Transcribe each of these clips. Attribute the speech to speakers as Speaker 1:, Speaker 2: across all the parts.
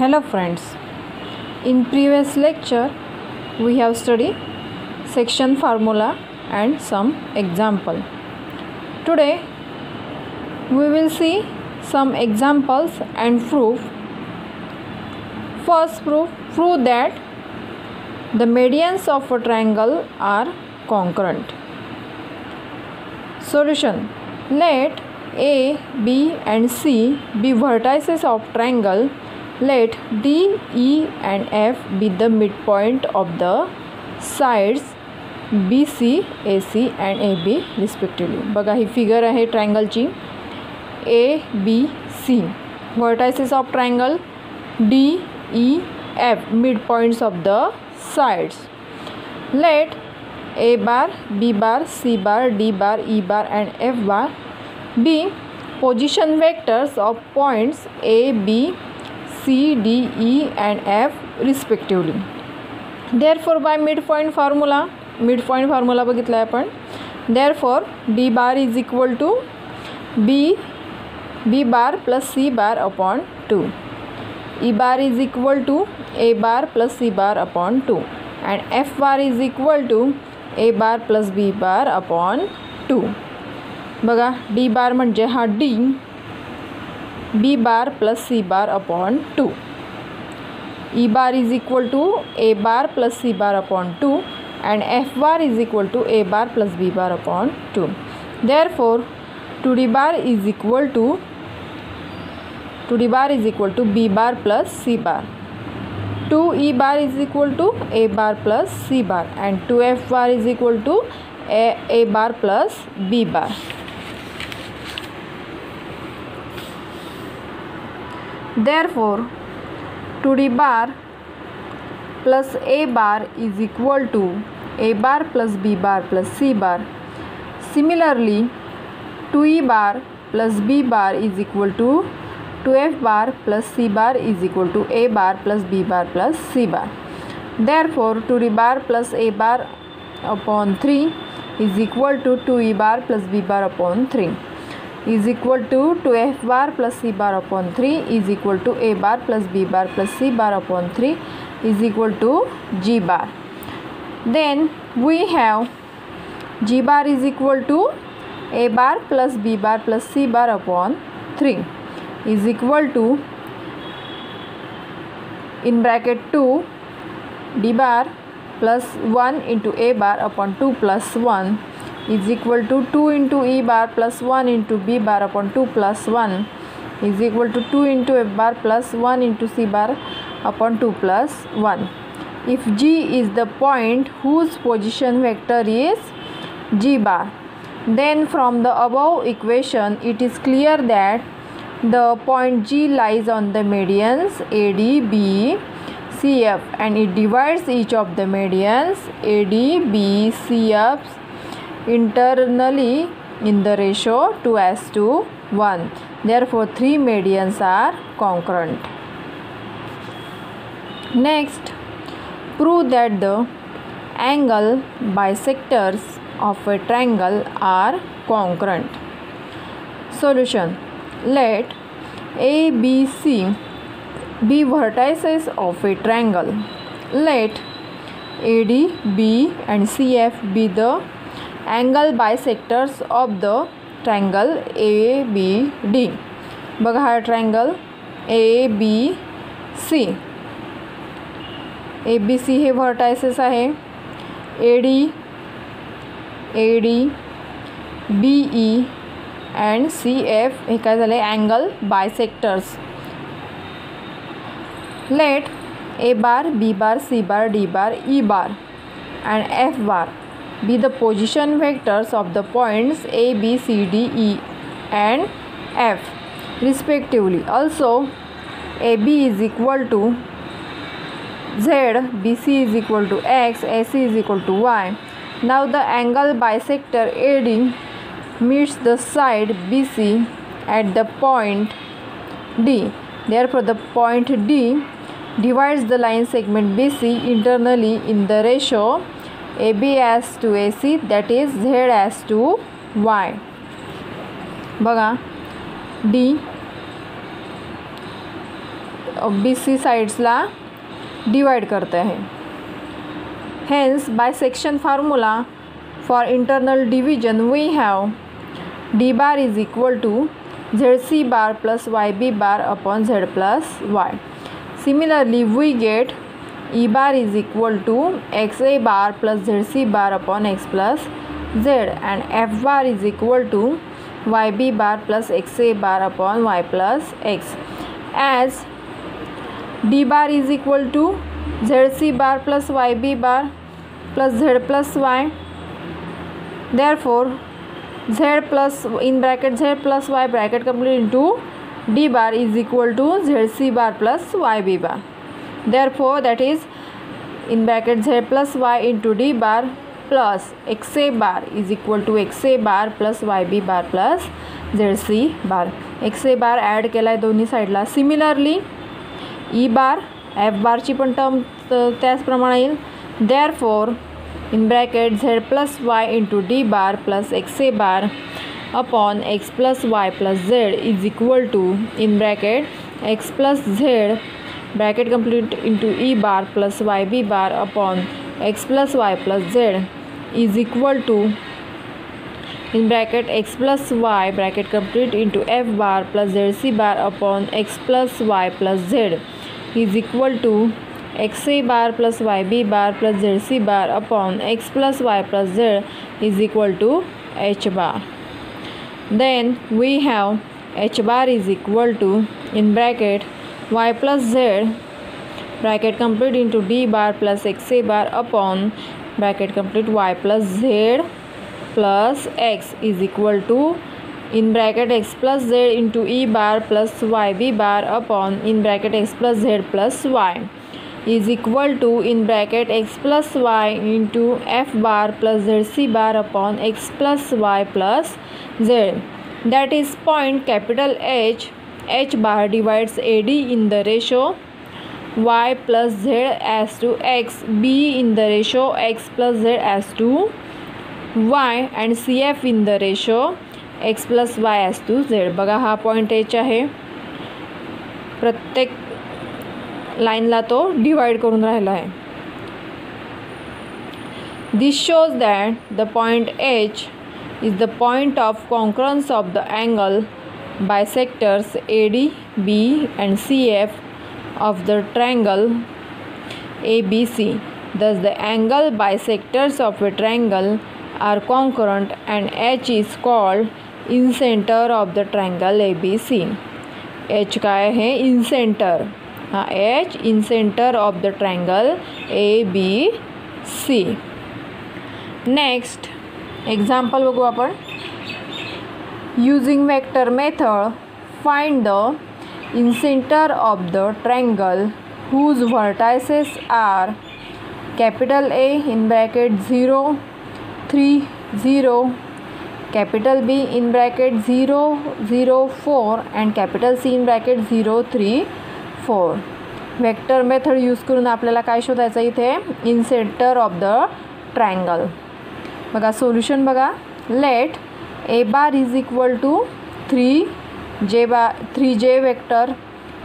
Speaker 1: Hello friends, in previous lecture we have studied section formula and some example. Today we will see some examples and proof. First prove that the medians of a triangle are congruent. Solution: let A, B and C be vertices of triangle. Let D, E and F be the midpoint of the sides BC, AC and AB respectively. बघा ही figure आहे ट्रायंगलची. A, B, C vertices of triangle. D, E, F midpoints of the sides. Let A bar, B bar, C bar, D bar, E bar and F bar be position vectors of points A, B, C, D, E and F respectively. Therefore by midpoint formula बघितला आहे आपण. Therefore D bar is equal to B bar plus C bar upon 2. E bar is equal to A bar plus C bar upon 2 and F bar is equal to A bar plus B bar upon 2. बघा D bar म्हणजे हा D, B bar plus C bar upon 2. E bar is equal to A bar plus C bar upon 2 and F bar is equal to A bar plus B bar upon 2. Therefore 2D bar is equal to B bar plus C bar. 2E bar is equal to A bar plus C bar and 2F bar is equal to A bar plus B bar. Therefore 2D bar plus A bar is equal to A bar plus B bar plus C bar. Similarly 2E bar plus B bar is equal to 2F bar plus C bar is equal to A bar plus B bar plus C bar. Therefore 2D bar plus A bar upon 3 is equal to 2E bar plus B bar upon 3 is equal to 2F bar plus C bar upon 3 is equal to A bar plus B bar plus C bar upon 3 is equal to G bar. Then we have G bar is equal to A bar plus B bar plus C bar upon 3 is equal to, in bracket 2, D bar plus 1 into A bar upon 2 plus 1 is equal to 2 into E bar plus 1 into B bar upon 2 plus 1 is equal to 2 into F bar plus 1 into C bar upon 2 plus 1. If G is the point whose position vector is G bar, then from the above equation it is clear that the point G lies on the medians AD, B, CF and it divides each of the medians AD, B, CF internally in the ratio 2:1. Therefore 3 medians are congruent. Next, prove that the angle bisectors of a triangle are congruent. Solution: let A, B, C be vertices of a triangle. Let AD, B and CF be the angle bisectors of the triangle ABD. बघा हा triangle ABC. ABC हे vertices आहे. AD, BE and CF हे काय झाले angle bisectors. Let A bar, B bar, C bar, D bar, E bar and F bar be the position vectors of the points A, B, C, D, E and F respectively. Also AB is equal to Z, BC is equal to X, AC is equal to Y. Now the angle bisector AD meets the side BC at the point D. Therefore the point D divides the line segment BC internally in the ratio AB as to AC, that is Z as to Y. बघा D BC साइड्सला divide करते हैं. Hence bisection formula for internal division we have D bar is equal to ZC bar plus YB bar upon Z plus Y. Similarly we get E bar is equal to XA bar plus ZC bar upon X plus Z, and F bar is equal to YB bar plus XA bar upon Y plus X, as D bar is equal to ZC bar plus YB bar plus Z plus Y. Therefore Z plus in bracket Z plus Y bracket complete into D bar is equal to ZC bar plus YB bar. Therefore that is in bracket Z plus Y into D bar plus XA bar is equal to XA bar plus YB bar plus ZC bar. XA bar add केला आहे दोन्ही साईडला. Similarly E bar F बारची पण term त्याचप्रमाणे येईल. Therefore in bracket Z plus Y into D bar plus XA bar upon X plus Y plus Z is equal to in bracket X plus Z bracket complete into E bar plus YB bar upon X plus Y plus Z is equal to in bracket X plus Y bracket complete into F bar plus ZC bar upon X plus Y plus Z is equal to XA bar plus YB bar plus ZC bar upon X plus Y plus Z is equal to H bar. Then we have H bar is equal to in bracket Y plus Z bracket complete into D bar plus XA bar upon bracket complete Y plus Z plus X is equal to in bracket X plus Z into E bar plus YB bar upon in bracket X plus Z plus Y is equal to in bracket X plus Y into F bar plus ZC bar upon X plus Y plus Z. That is point capital H bar divides AD in the ratio Y plus Z as to X, B in the ratio X plus Z as to Y, and CF in the ratio X plus Y as to Z. बघा हा point H आहे. प्रत्येक लाईनला तो divide करून राहिला आहे. This shows that the point H is the point of concurrence of the angle bisectors AD, B and CF of the triangle ABC. Thus the angle bisectors of a triangle are concurrent and H is called incenter of the triangle ABC. H काय है? Incenter. हाँ, H incenter of the triangle ABC. Next example बघू आपण. Using vector method, find the incenter of the triangle whose vertices are capital A in bracket 0, 3, 0, capital B in bracket 0, 0, 4 and capital C in bracket 0, 3, 4. Vector method use करून आपल्याला काय शोधायचं इथे? Incentre of the triangle. बघा solution बघा. Let A bar is equal to 3J vector,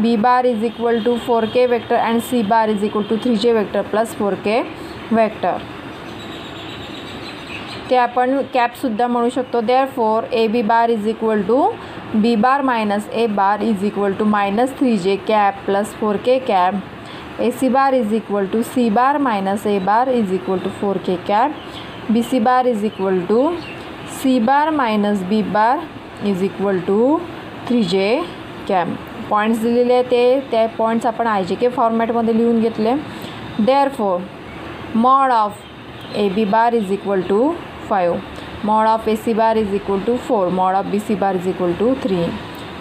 Speaker 1: B bar is equal to 4K vector and C bar is equal to 3J vector plus 4K vector. ते आपण कॅपसुद्धा म्हणू शकतो. Therefore AB bar is equal to B bar minus A bar is equal to minus 3J cap plus 4K cap. AC bar is equal to C bar minus A bar is equal to 4K cap. BC bar is equal to C bar minus B bar is equal to 3J cap. Points दिलेले आहे ते points आपण IJK फॉर्मॅटमध्ये लिहून घेतले. Therefore mod of AB bar is equal to 5, mod of AC bar is equal to 4, mod of BC bar is equal to 3.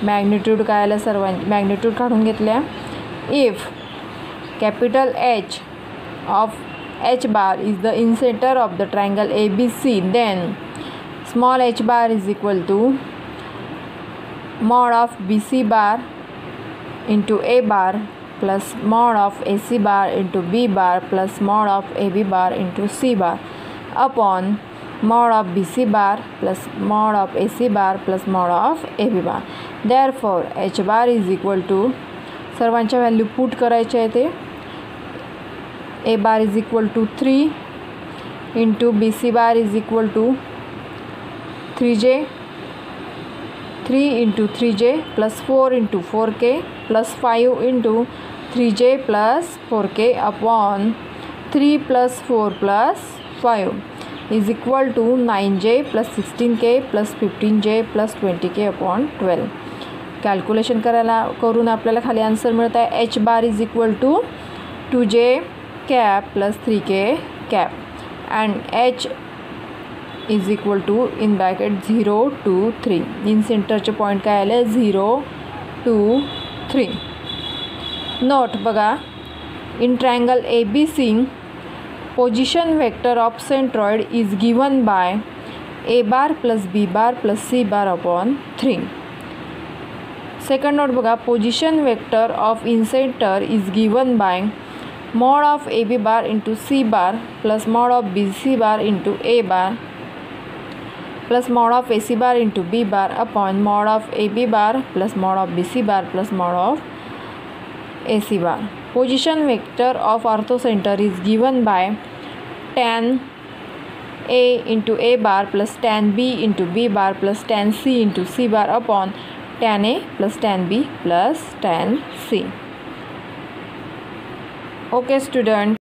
Speaker 1: Magnitude काय आलं? सर्वांची मॅग्निट्यूड काढून घेतल्या. If capital H of H bar is the incenter of the triangle ABC, then small h bar is equal to mod of BC bar into A bar plus mod of AC bar into B bar plus mod of AB bar into C bar upon mod of BC bar plus mod of AC bar plus mod of AB bar. Therefore H bar is equal to सर्वांच्या value put करायच्या आहे. ते A bar is equal to 3 into B C bar is equal to 3J, 3 into 3J plus 4 into 4K plus 5 into 3J plus 4K upon 3 plus 4 plus 5 is equal to 9J plus 16K plus 15J plus 20K upon 12. Calculation करून आपल्याला खाली answer मिळत आहे. H bar is equal to 2J cap plus 3K cap and H is equal to in bracket 0 to 3. इन सेंटरचे point काय आले 0 to 3. Note बघा, in triangle ABC position vector of centroid is given by A bar plus B bar plus C bar upon 3. Second note बघा, position vector of incentre is given by mod of AB bar into C bar plus mod of BC bar into A bar plus mod of AC bar into B bar upon mod of AB bar plus mod of BC bar plus mod of AC bar. Position vector of orthocenter is given by tan A into A bar plus tan B into B bar plus tan C into C bar upon tan A plus tan B plus tan C. Okay student.